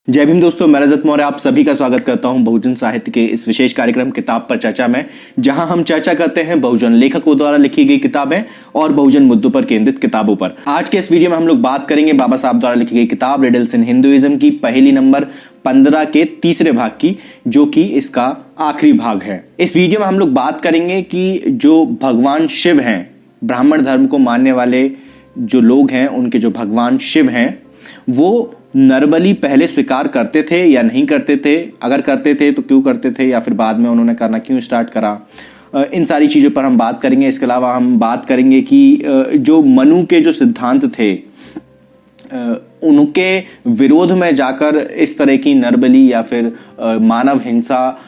जय भीम दोस्तों, मैं रजत मौर्य आप सभी का स्वागत करता हूं बहुजन साहित्य के इस विशेष कार्यक्रम किताब पर चर्चा में, जहां हम चर्चा करते हैं बहुजन लेखकों द्वारा लिखी गई किताबें और बहुजन मुद्दों पर केंद्रित किताबों पर। आज के इस वीडियो में हम लोग बात करेंगे बाबा साहब द्वारा लिखी गई किताब रिडल्स इन हिंदुइज्म की पहेली नंबर 15 के तीसरे भाग की, जो कि इसका आखिरी भाग है। इस वीडियो में हम लोग बात करेंगे कि जो भगवान शिव हैं, ब्राह्मण धर्म को मानने वाले जो लोग हैं, उनके जो भगवान शिव हैं वो नरबली पहले स्वीकार करते थे या नहीं करते थे, अगर करते थे तो क्यों करते थे, या फिर बाद में उन्होंने करना क्यों स्टार्ट करा। इन सारी चीजों पर हम बात करेंगे। इसके अलावा हम बात करेंगे कि जो मनु के जो सिद्धांत थे उनके विरोध में जाकर इस तरह की नरबली या फिर मानव हिंसा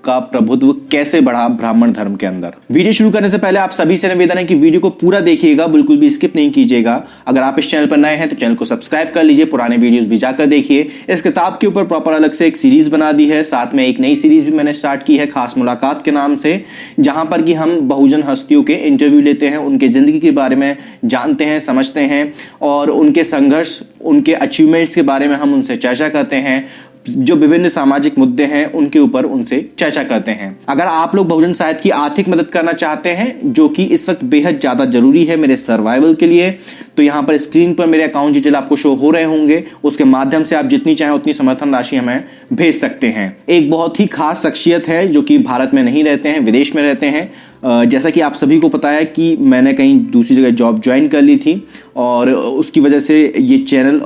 का प्रभुत्व कैसे बढ़ा ब्राह्मण धर्म के अंदर। वीडियो शुरू करने से पहले आप सभी से निवेदन है कि वीडियो को पूरा देखिएगा, बिल्कुल भी स्किप नहीं कीजिएगा। अगर आप इस चैनल पर नए हैं तो चैनल को सब्सक्राइब कर लीजिए, पुराने वीडियोस भी जाकर देखिए। इस किताब के ऊपर प्रॉपर अलग से एक सीरीज बना दी है, साथ में एक नई सीरीज भी मैंने स्टार्ट की है खास मुलाकात के नाम से, जहां पर कि हम बहुजन हस्तियों के इंटरव्यू लेते हैं, उनके जिंदगी के बारे में जानते हैं, समझते हैं और उनके संघर्ष, उनके अचीवमेंट्स के बारे में हम उनसे चर्चा करते हैं। जो विभिन्न सामाजिक मुद्दे हैं उनके ऊपर उनसे चर्चा करते हैं। अगर आप लोग बहुजन साहित्य की आर्थिक मदद करना चाहते हैं, जो कि इस वक्त बेहद ज्यादा जरूरी है मेरे सर्वाइवल के लिए, तो यहां पर स्क्रीन पर मेरे अकाउंट डिटेल आपको शो हो रहे होंगे, उसके माध्यम से आप जितनी चाहें उतनी समर्थन राशि हमें भेज सकते हैं। एक बहुत ही खास शख्सियत है जो कि भारत में नहीं रहते हैं, विदेश में रहते हैं। जैसा कि आप सभी को पता है कि मैंने कहीं दूसरी जगह जॉब ज्वाइन कर ली थी और उसकी वजह से ये चैनल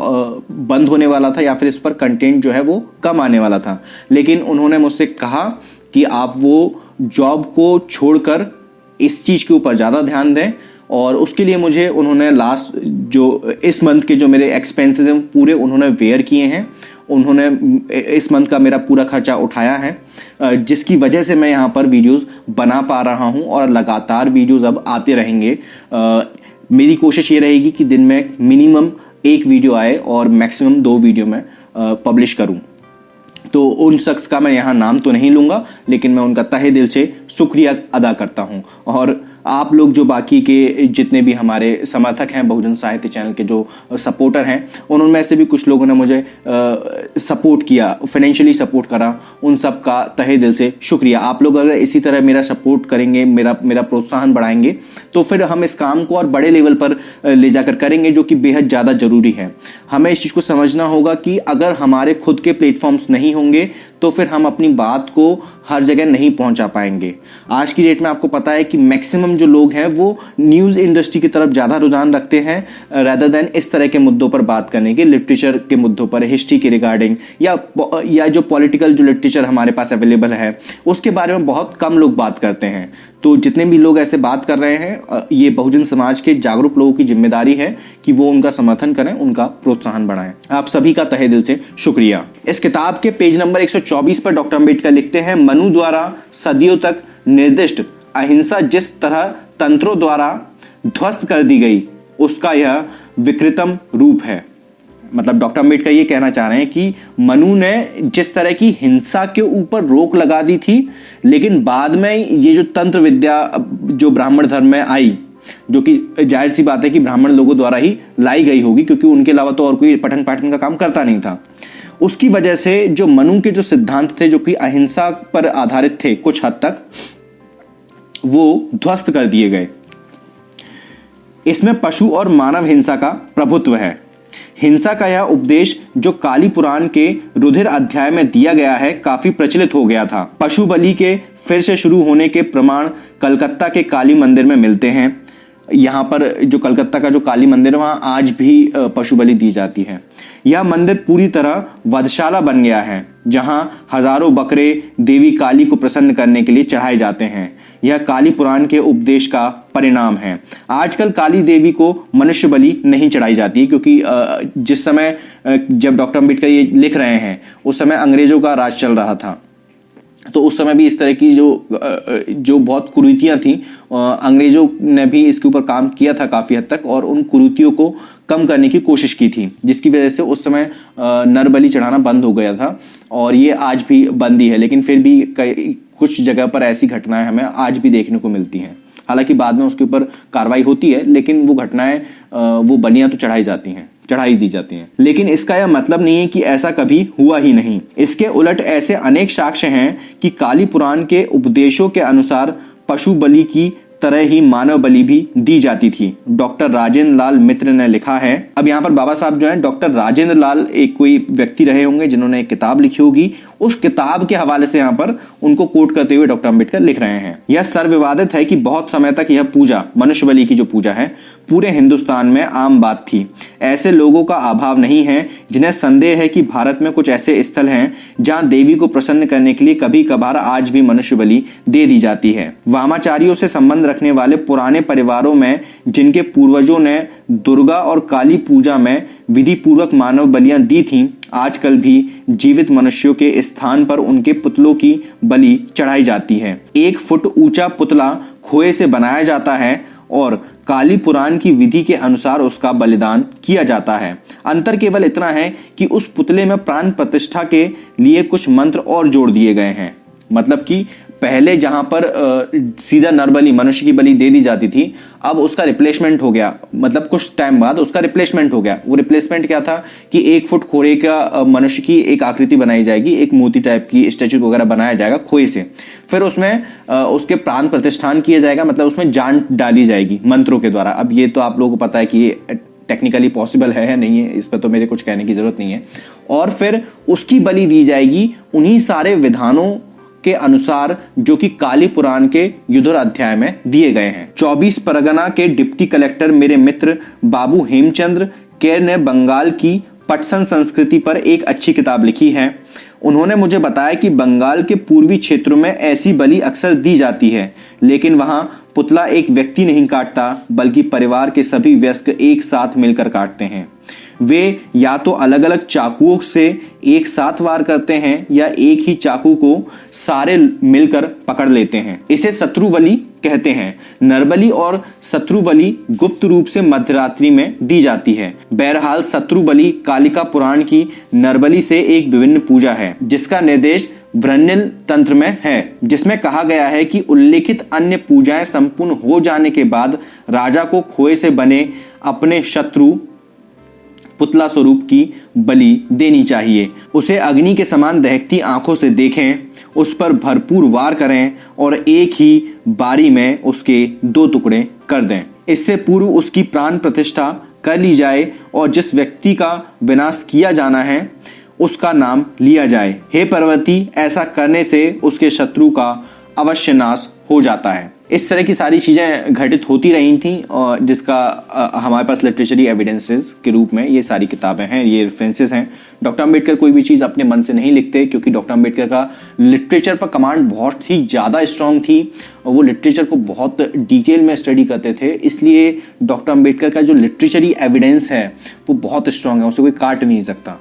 बंद होने वाला था या फिर इस पर कंटेंट जो है वो कम आने वाला था। लेकिन उन्होंने मुझसे कहा कि आप वो जॉब को छोड़कर इस चीज के ऊपर ज्यादा ध्यान दें, और उसके लिए मुझे उन्होंने लास्ट जो इस मंथ के जो मेरे एक्सपेंसेस हैं पूरे उन्होंने वेयर किए हैं। उन्होंने इस मंथ का मेरा पूरा खर्चा उठाया है, जिसकी वजह से मैं यहाँ पर वीडियोस बना पा रहा हूँ और लगातार वीडियोस अब आते रहेंगे। मेरी कोशिश ये रहेगी कि दिन में मिनिमम एक वीडियो आए और मैक्सिमम 2 वीडियो में पब्लिश करूँ। तो उन शख्स का मैं यहाँ नाम तो नहीं लूंगा, लेकिन मैं उनका तहे दिल से शुक्रिया अदा करता हूँ। और आप लोग जो बाकी के जितने भी हमारे समर्थक हैं, बहुजन साहित्य चैनल के जो सपोर्टर हैं, उनमें से भी कुछ लोगों ने मुझे सपोर्ट किया, फाइनेंशियली सपोर्ट करा, उन सब का तहे दिल से शुक्रिया। आप लोग अगर इसी तरह मेरा सपोर्ट करेंगे, मेरा प्रोत्साहन बढ़ाएंगे, तो फिर हम इस काम को और बड़े लेवल पर ले जाकर करेंगे, जो कि बेहद ज़्यादा जरूरी है। हमें इस चीज़ को समझना होगा कि अगर हमारे खुद के प्लेटफॉर्म्स नहीं होंगे तो फिर हम अपनी बात को हर जगह नहीं पहुंचा पाएंगे। आज की डेट में आपको पता है कि मैक्सिमम जो लोग हैं वो न्यूज़ इंडस्ट्री की तरफ ज़्यादा रुझान रखते हैं रेदर देन इस तरह के मुद्दों पर बात करने के, लिटरेचर के मुद्दों पर, हिस्ट्री के रिगार्डिंग या जो पॉलिटिकल जो लिटरेचर हमारे पास अवेलेबल है उसके बारे में बहुत कम लोग बात करते हैं। तो जितने भी लोग ऐसे बात कर रहे हैं, ये बहुजन समाज के जागरूक लोगों की जिम्मेदारी है कि वो उनका समर्थन करें, उनका प्रोत्साहन बढ़ाएं। आप सभी का तहे दिल से शुक्रिया। इस किताब के पेज नंबर 124 पर डॉक्टर अम्बेडकर लिखते हैं, मनु द्वारा सदियों तक निर्दिष्ट अहिंसा जिस तरह तंत्रों द्वारा ध्वस्त कर दी गई, उसका यह विकृतम रूप है। मतलब डॉक्टर अम्बेडकर ये कहना चाह रहे हैं कि मनु ने जिस तरह की हिंसा के ऊपर रोक लगा दी थी, लेकिन बाद में ये जो तंत्र विद्या जो ब्राह्मण धर्म में आई, जो कि जाहिर सी बात है कि ब्राह्मण लोगों द्वारा ही लाई गई होगी, क्योंकि उनके अलावा तो और कोई पठन पाठन का काम करता नहीं था, उसकी वजह से जो मनु के जो सिद्धांत थे जो कि अहिंसा पर आधारित थे, कुछ हद तक वो ध्वस्त कर दिए गए। इसमें पशु और मानव हिंसा का प्रभुत्व है। हिंसा का यह उपदेश जो काली पुराण के रुधिर अध्याय में दिया गया है काफी प्रचलित हो गया था। पशु बलि के फिर से शुरू होने के प्रमाण कलकत्ता के काली मंदिर में मिलते हैं। यहाँ पर जो कलकत्ता का जो काली मंदिर है, वहां आज भी पशु बलि दी जाती है। यह मंदिर पूरी तरह वधशाला बन गया है, जहां हजारों बकरे देवी काली को प्रसन्न करने के लिए चढ़ाए जाते हैं। यह काली पुराण के उपदेश का परिणाम है। आजकल काली देवी को मनुष्य बलि नहीं चढ़ाई जाती, क्योंकि जिस समय जब डॉक्टर अम्बेडकर ये लिख रहे हैं उस समय अंग्रेजों का राज चल रहा था, तो उस समय भी इस तरह की जो बहुत कुरीतियां थी, अंग्रेजों ने भी इसके ऊपर काम किया था काफी हद तक, और उन कुरीतियों को कम करने की कोशिश की थी, जिसकी वजह से उस समय नरबलि चढ़ाना बंद हो गया था, और ये आज भी बंद ही है। लेकिन फिर भी कुछ जगह पर ऐसी घटनाएं हमें आज भी देखने को मिलती हैं। हालांकि बाद में उसके ऊपर कार्रवाई होती है, लेकिन वो घटनाएं वो बलियां तो चढ़ाई जाती हैं। चढ़ाई दी जाती हैं। लेकिन इसका यह मतलब नहीं है कि ऐसा कभी हुआ ही नहीं। इसके उलट ऐसे अनेक साक्ष्य हैं कि काली पुराण के उपदेशों के अनुसार पशु बलि की तरह ही मानव बलि भी दी जाती थी। डॉक्टर राजेंद्र लाल मित्र ने लिखा है। अब यहाँ पर बाबा साहब जो हैं डॉक्टर राजेंद्र लाल एक कोई व्यक्ति रहे होंगे जिन्होंने एक किताब लिखी होगी, उस किताब के हवाले से यहाँ पर उनको कोट करते हुए डॉक्टर अंबेडकर लिख रहे हैं। यह सर्वविवादित है कि बहुत समय तक यह पूजा, मनुष्य बलि की जो पूजा है, पूरे हिंदुस्तान में आम बात थी। ऐसे लोगों का अभाव नहीं है जिन्हें संदेह है कि भारत में कुछ ऐसे स्थल हैं जहां देवी को प्रसन्न करने के लिए कभी कभार आज भी मनुष्य बलि दे दी जाती है। वामाचारियों से संबंध रखने वाले पुराने परिवारों में जिनके पूर्वजों ने दुर्गा और काली पूजा में विधि पूर्वक मानव बलियां दी थीं, आजकल भी जीवित मनुष्यों के स्थान पर उनके पुतलों की बलि चढ़ाई जाती है। 1 फुट ऊंचा पुतला खोए से बनाया जाता है और काली पुराण की विधि के अनुसार उसका बलिदान किया जाता है। अंतर केवल इतना है कि उस पुतले में प्राण प्रतिष्ठा के लिए कुछ मंत्र और जोड़ दिए गए हैं। मतलब कि पहले जहां पर सीधा नर बलि, मनुष्य की बलि दे दी जाती थी, अब उसका रिप्लेसमेंट हो गया। मतलब कुछ टाइम बाद उसका रिप्लेसमेंट हो गया। वो रिप्लेसमेंट क्या था कि 1 फुट खोए का मनुष्य की एक आकृति बनाई जाएगी, एक मूर्ति टाइप की स्टैचू वगैरह बनाया जाएगा खोए से, फिर उसमें उसके प्राण प्रतिष्ठान किया जाएगा, मतलब उसमें जान डाली जाएगी मंत्रों के द्वारा। अब ये तो आप लोगों को पता है कि ये टेक्निकली पॉसिबल है नहीं है, इस पर तो मेरे कुछ कहने की जरूरत नहीं है। और फिर उसकी बलि दी जाएगी उन्हीं सारे विधानों के अनुसार जो कि काली पुराण के युद्धर अध्याय में दिए गए हैं। 24 परगना के डिप्टी कलेक्टर मेरे मित्र बाबू हेमचंद्र केर ने बंगाल की पटसन संस्कृति पर एक अच्छी किताब लिखी है। उन्होंने मुझे बताया कि बंगाल के पूर्वी क्षेत्रों में ऐसी बलि अक्सर दी जाती है, लेकिन वहां पुतला एक व्यक्ति नहीं काटता बल्कि परिवार के सभी वयस्क एक साथ मिलकर काटते हैं। वे या तो अलग अलग चाकुओं से एक साथ वार करते हैं या एक ही चाकू को सारे मिलकर पकड़ लेते हैं। इसे शत्रु बलि कहते हैं। नरबलि और शत्रु बलि गुप्त रूप से मध्यरात्रि में दी जाती है। बहरहाल शत्रु बलि कालिका पुराण की नरबलि से एक विभिन्न पूजा है जिसका निर्देश वृण्यल तंत्र में है, जिसमें कहा गया है कि उल्लेखित अन्य पूजाएं संपूर्ण हो जाने के बाद राजा को खोए से बने अपने शत्रु पुतला स्वरूप की बलि देनी चाहिए। उसे अग्नि के समान दहकती आंखों से देखें, उस पर भरपूर वार करें और एक ही बारी में उसके 2 टुकड़े कर दें। इससे पूर्व उसकी प्राण प्रतिष्ठा कर ली जाए और जिस व्यक्ति का विनाश किया जाना है उसका नाम लिया जाए। हे पार्वती, ऐसा करने से उसके शत्रु का अवश्य नाश हो जाता है। इस तरह की सारी चीजें घटित होती रही थी और जिसका हमारे पास लिटरेचरी एविडेंसेस के रूप में ये सारी किताबें हैं, ये रेफरेंसेस हैं। डॉक्टर अंबेडकर कोई भी चीज अपने मन से नहीं लिखते, क्योंकि डॉक्टर अंबेडकर का लिटरेचर पर कमांड बहुत ही ज्यादा स्ट्रांग थी। वो लिटरेचर को बहुत डिटेल में स्टडी करते थे, इसलिए डॉक्टर अंबेडकर का जो लिटरेचरी एविडेंस है वो बहुत स्ट्रांग है, उसे कोई काट नहीं सकता।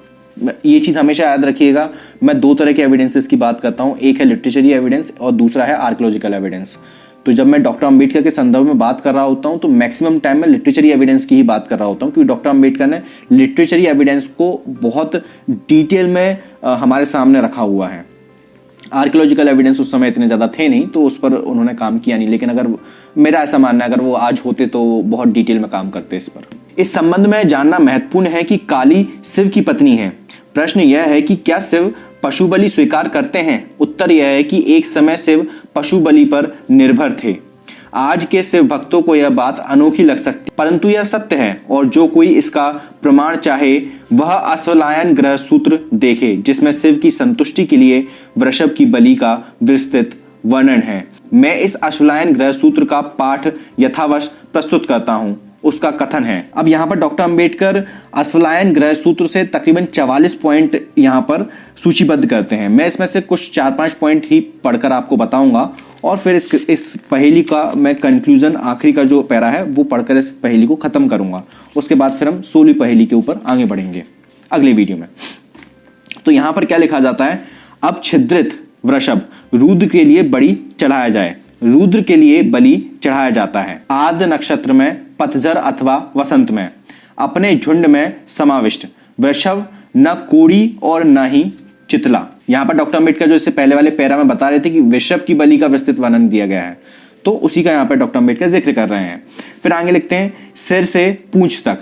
ये चीज हमेशा याद रखिएगा। मैं 2 तरह के एविडेंसेस की बात करता हूं, एक है लिटरेचरी एविडेंस और दूसरा है आर्कियोलॉजिकल एविडेंस। तो जब मैं डॉक्टर अंबेडकर के संदर्भ में बात कर रहा होता हूं तो मैक्सिमम टाइम में लिटरेचरी एविडेंस की ही बात कर रहा होता हूं, क्योंकि डॉक्टर अंबेडकर ने लिटरेचरी एविडेंस को बहुत डिटेल में हमारे सामने रखा हुआ है। आर्कियोलॉजिकल एविडेंस उस समय इतने ज्यादा थे नहीं, तो उस पर उन्होंने काम किया नहीं, लेकिन अगर मेरा ऐसा मानना है अगर वो आज होते तो बहुत डिटेल में काम करते इस पर। इस संबंध में जानना महत्वपूर्ण है कि काली शिव की पत्नी है। प्रश्न यह है कि क्या शिव पशु बलि स्वीकार करते हैं? उत्तर यह है कि एक समय शिव पशु बलि पर निर्भर थे। आज के शिव भक्तों को यह बात अनोखी लग सकती, परंतु यह सत्य है और जो कोई इसका प्रमाण चाहे वह अश्वलायन ग्रह सूत्र देखे, जिसमें शिव की संतुष्टि के लिए वृषभ की बलि का विस्तृत वर्णन है। मैं इस अश्वलायन ग्रह सूत्र का पाठ यथावश प्रस्तुत करता हूं। उसका कथन है। अब यहाँ पर डॉक्टर अंबेडकर अश्वलायन ग्रह सूत्र से तकरीबन 44 पॉइंट यहाँ पर सूचीबद्ध करते हैं। मैं इसमें से कुछ 4-5 पॉइंट ही पढ़कर आपको बताऊंगा और फिर इस पहेली का मैं कंक्लूजन, आखिरी का जो पैरा है वो पढ़कर इस पहेली को खत्म करूंगा। उसके बाद फिर हम 16वीं पहेली के ऊपर आगे बढ़ेंगे अगले वीडियो में। तो यहाँ पर क्या लिखा जाता है? अब छिद्रित वृषभ रुद्र के लिए बलि चढ़ाया जाए। रुद्र के लिए बलि चढ़ाया जाता है आद्र नक्षत्र में, पतझर अथवा वसंत में, अपने झुंड में समाविष्ट। वृषभ न कोड़ी और न ही चितला। यहां पर डॉक्टर अंबेडकर जो इससे पहले वाले पैरा में बता रहे थे कि वृषभ की बलि का विस्तृत वर्णन दिया गया है, तो उसी का यहां पर डॉक्टर अंबेडकर जिक्र कर रहे हैं। फिर आगे लिखते हैं सिर से पूंछ तक,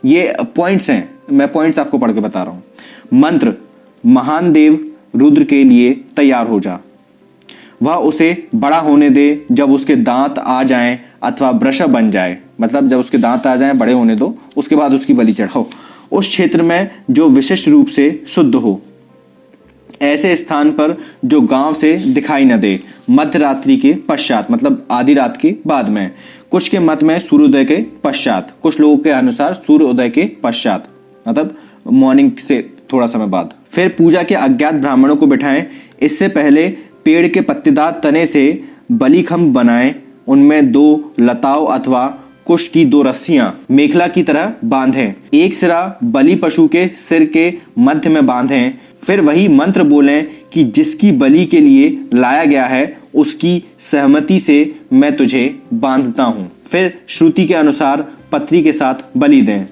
ये पॉइंट्स हैं, मैं पॉइंट्स आपको पढ़ के बता रहा हूं। मंत्र, महान देव रुद्र के लिए तैयार हो जा, वह उसे बड़ा होने दे, जब उसके दांत आ जाएं अथवा वृषभ बन जाए, मतलब जब उसके दांत आ जाएं, बड़े होने दो, उसके बाद उसकी बलि चढ़ाओ, उस क्षेत्र में जो विशिष्ट रूप से शुद्ध हो, ऐसे स्थान पर जो गांव से दिखाई न दे, मध्य रात्रि के पश्चात, मतलब आधी रात के बाद में, कुछ के मत में सूर्योदय के पश्चात, कुछ लोगों के अनुसार सूर्योदय के पश्चात, मतलब मॉर्निंग से थोड़ा समय बाद। फिर पूजा के अज्ञात ब्राह्मणों को बिठाएं, इससे पहले पेड़ के पत्तेदार तने से बलिखंभ बनाएं, उनमें 2 लताओं अथवा कुश की 2 रस्सियां मेखला की तरह बांधें, एक सिरा बलि पशु के सिर के मध्य में बांधें, फिर वही मंत्र बोलें कि जिसकी बलि के लिए लाया गया है उसकी सहमति से मैं तुझे बांधता हूं। फिर श्रुति के अनुसार पत्री के साथ बलि दें।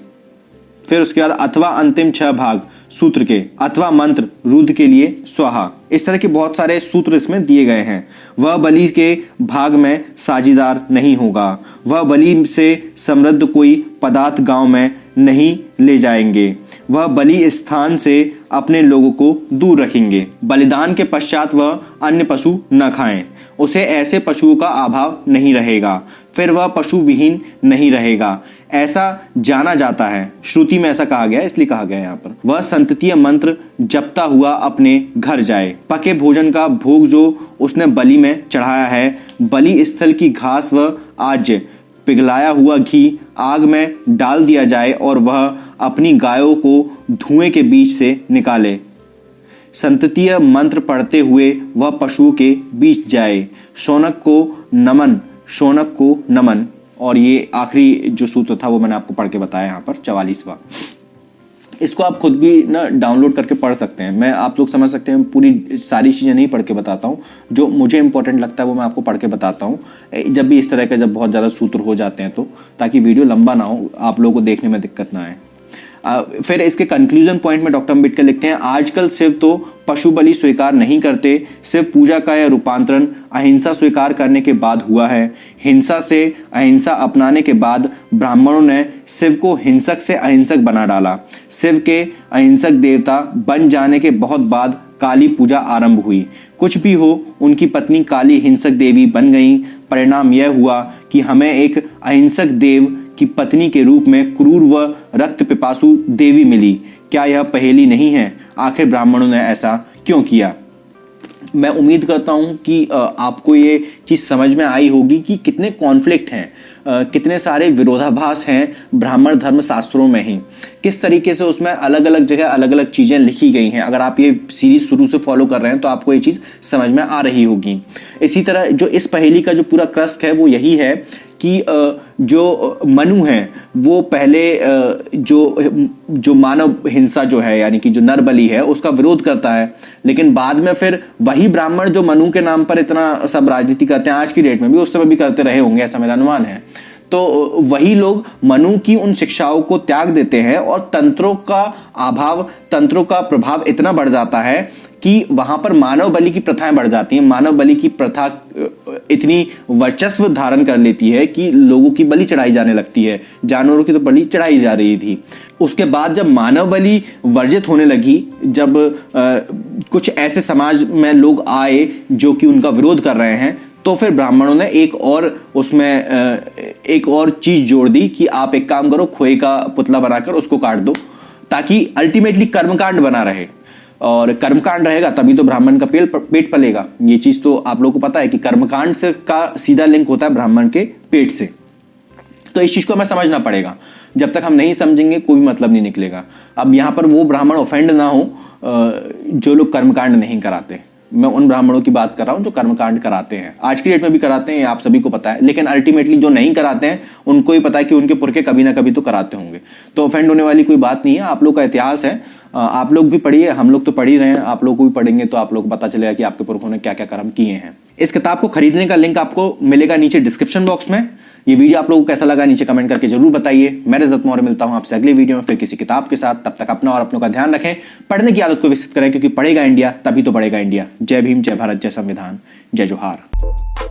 फिर उसके बाद अथवा अंतिम 6 भाग सूत्र के, अथवा मंत्र रुद्र के लिए स्वाहा, इस तरह के बहुत सारे सूत्र इसमें दिए गए हैं। वह बलि के भाग में साझीदार नहीं होगा, वह बलि से समृद्ध कोई पदार्थ गांव में नहीं ले जाएंगे, वह बलि स्थान से अपने लोगों को दूर रखेंगे। बलिदान के पश्चात वह अन्य पशु न खाएं, उसे ऐसे पशुओं का अभाव नहीं रहेगा, फिर वह पशु विहीन नहीं रहेगा, ऐसा जाना जाता है। श्रुति में ऐसा कहा गया, इसलिए कहा गया यहाँ पर। वह संततीय मंत्र जपता हुआ अपने घर जाए, पके भोजन का भोग जो उसने बलि में चढ़ाया है, बलि स्थल की घास व आज्य पिघलाया हुआ घी आग में डाल दिया जाए और वह अपनी गायों को धुएं के बीच से निकाले। संततीय मंत्र पढ़ते हुए वह पशुओं के बीच जाए। शौनक को नमन, और ये आखिरी जो सूत्र था वो मैंने आपको पढ़ के बताया यहाँ पर 44वां। इसको आप खुद भी ना डाउनलोड करके पढ़ सकते हैं। मैं आप लोग समझ सकते हैं, पूरी सारी चीज़ें नहीं पढ़ के बताता हूँ, जो मुझे इंपॉर्टेंट लगता है वो मैं आपको पढ़ के बताता हूँ, जब भी इस तरह के जब बहुत ज़्यादा सूत्र हो जाते हैं तो, ताकि वीडियो लंबा ना हो, आप लोगों को देखने में दिक्कत ना आए। फिर इसके कंक्लूजन पॉइंट में डॉक्टर अम्बेडकर लिखते हैं, आजकल शिव तो पशु बलि स्वीकार नहीं करते, शिव पूजा का यह रूपांतरण अहिंसा स्वीकार करने के बाद हुआ है। हिंसा से अहिंसा अपनाने के बाद ब्राह्मणों ने शिव को हिंसक से अहिंसक बना डाला। शिव के अहिंसक देवता बन जाने के बहुत बाद काली पूजा आरंभ हुई। कुछ भी हो, उनकी पत्नी काली हिंसक देवी बन गई। परिणाम यह हुआ कि हमें एक अहिंसक देव की पत्नी के रूप में क्रूर व रक्त पिपासु देवी मिली। क्या यह पहेली नहीं है? आखिर ब्राह्मणों ने ऐसा क्यों किया? मैं उम्मीद करता हूं कि आपको ये चीज समझ में आई होगी कि कितने कॉन्फ्लिक्ट हैं, कितने सारे विरोधाभास हैं ब्राह्मण धर्म शास्त्रों में ही, किस तरीके से उसमें अलग अलग जगह अलग अलग चीजें लिखी गई हैं। अगर आप ये सीरीज शुरू से फॉलो कर रहे हैं तो आपको ये चीज समझ में आ रही होगी। इसी तरह जो इस पहेली का जो पूरा क्रस्ट है वो यही है कि जो मनु है वो पहले जो मानव हिंसा जो है, यानी कि जो नर बलि है, उसका विरोध करता है, लेकिन बाद में फिर वही ब्राह्मण जो मनु के नाम पर इतना सब राजनीति करते हैं, आज की डेट में भी, उस समय भी करते रहे होंगे, ऐसा मेरा अनुमान है, तो वही लोग मनु की उन शिक्षाओं को त्याग देते हैं और तंत्रों का अभाव, तंत्रों का प्रभाव इतना बढ़ जाता है कि वहां पर मानव बलि की प्रथाएं बढ़ जाती हैं। मानव बलि की प्रथा इतनी वर्चस्व धारण कर लेती है कि लोगों की बलि चढ़ाई जाने लगती है, जानवरों की तो बलि चढ़ाई जा रही थी। उसके बाद जब मानव बलि वर्जित होने लगी, जब कुछ ऐसे समाज में लोग आए जो कि उनका विरोध कर रहे हैं, तो फिर ब्राह्मणों ने एक और चीज जोड़ दी कि आप एक काम करो, खोए का पुतला बनाकर उसको काट दो, ताकि अल्टीमेटली कर्मकांड बना रहे, और कर्मकांड रहेगा तभी तो ब्राह्मण का पेट पलेगा। ये चीज तो आप लोगों को पता है कि कर्मकांड से का सीधा लिंक होता है ब्राह्मण के पेट से। तो इस चीज को हमें समझना पड़ेगा, जब तक हम नहीं समझेंगे कोई मतलब नहीं निकलेगा। अब यहां पर वो ब्राह्मण ऑफेंड ना हो जो लोग कर्मकांड नहीं कराते। मैं उन ब्राह्मणों की बात कर रहा हूं जो कर्मकांड कराते हैं, आज की डेट में भी कराते हैं, आप सभी को पता है, लेकिन अल्टीमेटली जो नहीं कराते हैं उनको ही पता है कि उनके पुरखे कभी ना कभी तो कराते होंगे। तो ऑफेंड होने वाली कोई बात नहीं है। आप लोग का इतिहास है, आप लोग भी पढ़िए, हम लोग तो पढ़ ही रहे हैं, आप लोग को भी पढ़ेंगे तो आप लोग को पता चलेगा कि आपके पुरखों ने क्या क्या कर्म किए हैं। इस किताब को खरीदने का लिंक आपको मिलेगा नीचे डिस्क्रिप्शन बॉक्स में। ये वीडियो आप लोगों को कैसा लगा नीचे कमेंट करके जरूर बताइए। मैं रजत मौर्य मिलता हूं आपसे अगले वीडियो में फिर किसी किताब के साथ। तब तक अपना और अपनों का ध्यान रखें, पढ़ने की आदत को विकसित करें, क्योंकि पढ़ेगा इंडिया तभी तो बढ़ेगा इंडिया। जय भीम, जय भारत, जय संविधान, जय जोहार।